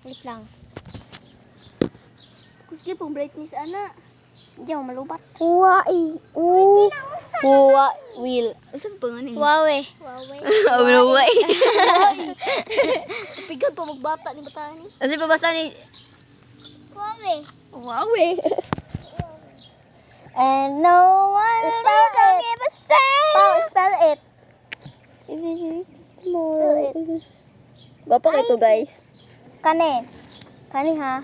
Wait lang. Kuski pong brightness ana. Hindi ako malubat. Huawei. Will. Saan pa nga ni? Huawei. Huawei. Pigan pa magbata ni bata ni. Kasi pabasa ni Huawei. And no one will give a say. Spell it. Gwapo kayo guys. Kani ha.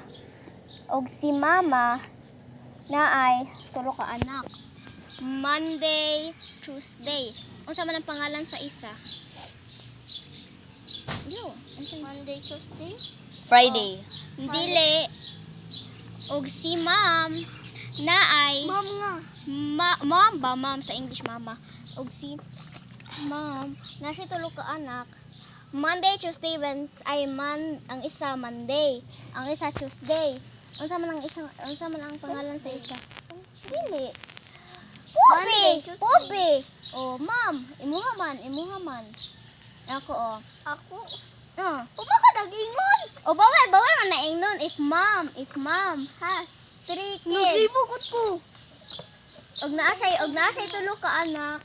Og si mama na ay tulo ka anak. Monday, Tuesday. Unsa man ang pangalan sa isa? Yo, Monday, Tuesday. Friday. Dili. Og si mom na ay Mom nga. mom sa English mama. Og si mom na siya tulo ka anak. Monday, Tuesday, Wednesday ay ang isa Monday, ang isa Tuesday. Unsa man ang pangalan sa isa? Dili. Pobi. Oh, ma'am, imuha man. Ako Ako. Umakadagingon. O bawal man na ingnon if mom has 3 kids. Nagribukot ko. Og naa siya tulo ka anak.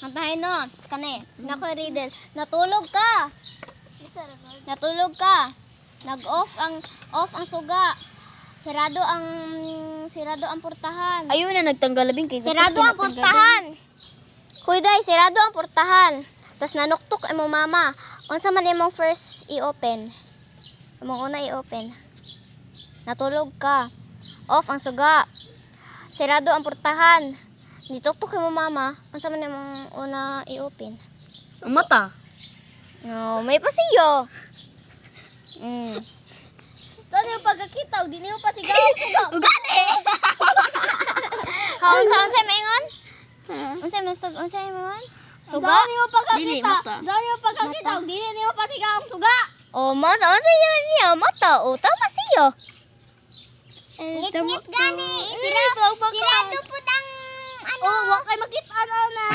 Antahin no, kani, nako riddle. Natulog ka. Nag-off ang suga. Sirado ang portahan. Ayun na nagtanggal labing kay. Sirado ang portahan. Kuy sirado ang portahan. Tas nanuktok imong mama. Unsa man imong first i-open? Imong una i-open. Natulog ka. Off ang suga. Sirado ang portahan. Nituktok imong mama. Unsa man imong una i-open? Ang mata. No, may pasiyo. Saan yung pagkakita? Di niyo pa sigawang suga. Ugani. Unsa maingon? Unsa maingon? Suga? Saan niyo Dili, pagkakita? mata. Saan yung pagkakita? Di niyo pa sigawang suga. Oh, unsa yun niya? Mata. Oh, tama siyo. Ngit gani. Sirado po ang ano. Oh, wag kay makita na.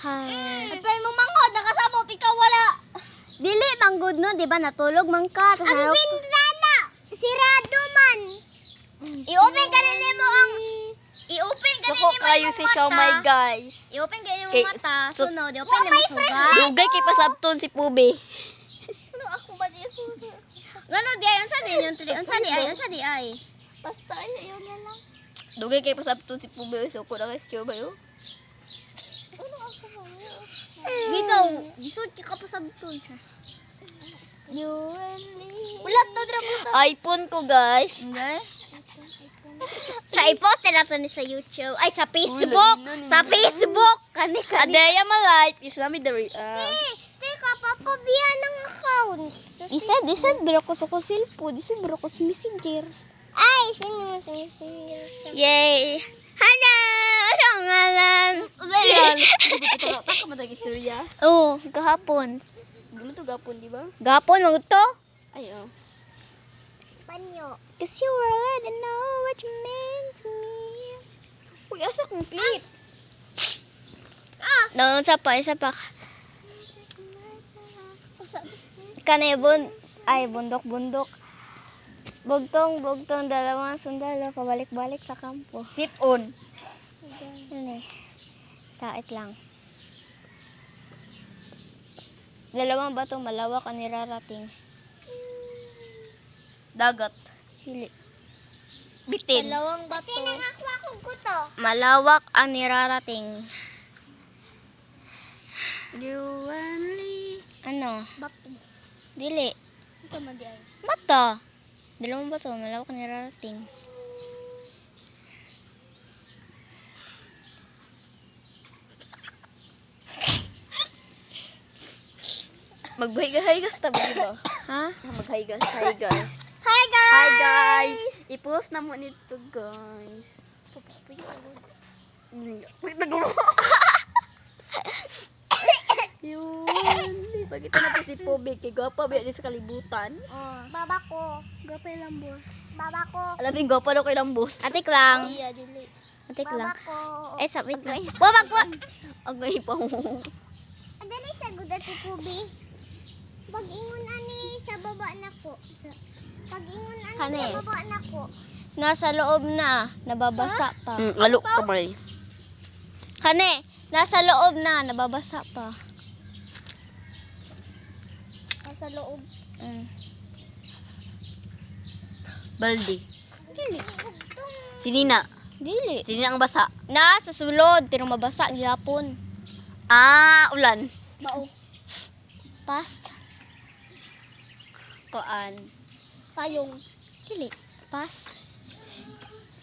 Hay. Pwede mo mangod, nakasabot, ikaw wala. Dili manggod no, di ba natulog man ka. Ang bindana, sirado man. I-open ka na mo ang Sako kayo si Siomay guys. I-open ka na mo Kay- mata. so- Sunod, i-open na mo suga. Dugay kay pasabton si Pube. Ano ako ba di? Ngano di ay unsa di yung tri? Unsa di ay? Basta yun na lang. Dugay kay pasabton si Pube. So ko na kay Siomay oh. Ano ako ba? Bitaw, gisod ka pa sabton siya. You and me. Wala to dra mo to. iPhone ko guys. Okay? Sa i-post na to ni sa YouTube. Ay, sa Facebook. Sa Facebook. Kani. Adeya my life is nami the Teka, papabiya ng account. Isa, biro ko sa cellphone. Isa, biro ko sa messenger. Ay, sino mo sa messenger? Yay! Hello! Ano ang ngalan? Taka mo tag istorya. Oo, kahapon. Di mo to gapon di ba? Gapon, magot to? Ay oh. Panyo. Cause you already know what you mean to me. Uy, asa kong clip. No, isa pa. Kanebon, ay bundok. Bugtong, dalawang sundalo, pabalik-balik sa kampo. Zip on. Yun eh. Sait lang. Dalawang bato malawak ang nirarating. Dagat. Hili. Bitin. Dalawang bato. Malawak ang nirarating. You only. Ano? Bato. Dili. Ito man di ay. Bato. Dalawang bato malawak ang nirarating. Magbahigas tabi di ba? Ha? Maghigas. Hi guys. Hi guys! Hi guys. I-post na mo nito guys. Wait na gumo. Yun. Pagkita na po si Pobe. Kay gwapa ba yan sa kalibutan. Baba ko. Gapay lang boss. Baba ko. Alam yung gwapa daw kay Lambos. Atik lang. Siya dili. Atik lang. Baba ko. Eh, sabit lang. Wabag po! Ang gahi pa mo. Adali sa gudat si Pubi. Pag-ingon ani sa baba nako. Pag-ingon ani Kani? sa baba nako. Nasa loob na, nababasa pa. Lalo ka may. Kani, nasa loob na, nababasa pa. Nasa loob. Baldi. Dili. Sinina. Dili. Sinina ang basa. Nasa sulod, pero mabasa gihapon. Ulan. Bao. Past. Kuan. Payong. Dili. Pas.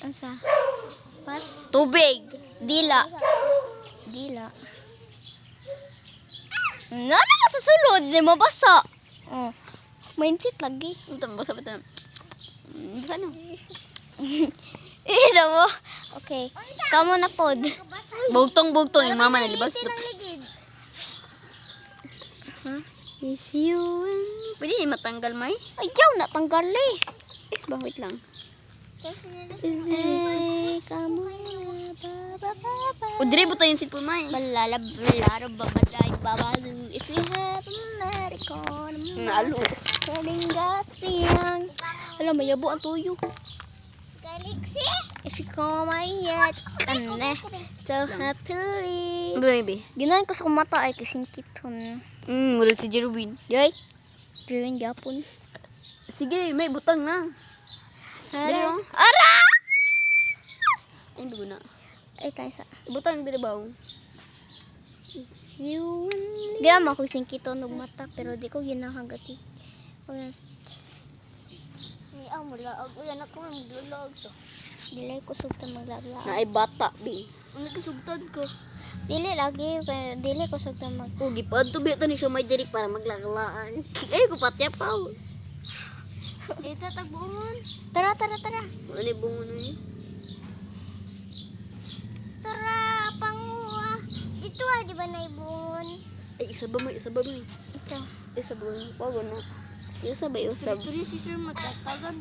Ansa? Pas. Tubig. Dila. Dila. Nana sa sulod, di mabasa. Oh. Mindset lagi. Ito, basa ba ito? Basa no? Ito mo. Okay. Kamu na pod. Bugtong-bugtong yung mama nalibas. Ligid. Miss you and... Pwede niya matanggal, May? Ayaw, natanggal eh. Is ba? Wait lang. Eh, kamu na ba. O, dire buta yung cellphone, May. Balala, balaro, babaday, babalu. If you have American, Nalo. kalingasiyang. Alam, mayabo ang tuyo. Galaxy. If you call my yet, I'm so happily. Baby. Ginahan ko sa kumata ay kisingkit hun. Murag si Jerwin. Yoy, Jerwin gapon. Sige, May, butang na. Dali, Ara! oh. Ara! Ay, bago na. Ay, tayo sa... Butang, dire ba? You and... Gama ko singkito ng mata, pero di ko ginahagati. Ayan. Ni amula ag uyan ako maglulag to. Dili ko sugta maglagla. Na ay bata, Bi. Ang nagkasugtan ko. Dili lagi, dili ko sugta mag... Ugi pa, tubi ito ni siya may diri para maglagalaan. Ay, kupatya pa. Ito tagbuon. Tara, tara, tara. Wala ni bungon ni. Tara panguha. Dito di ba naibungon? Ay, isa ba mo? Isa ba mo? So, Isa ba mo? Pagod na. Isa ba? Isa ba? Si sir matatagan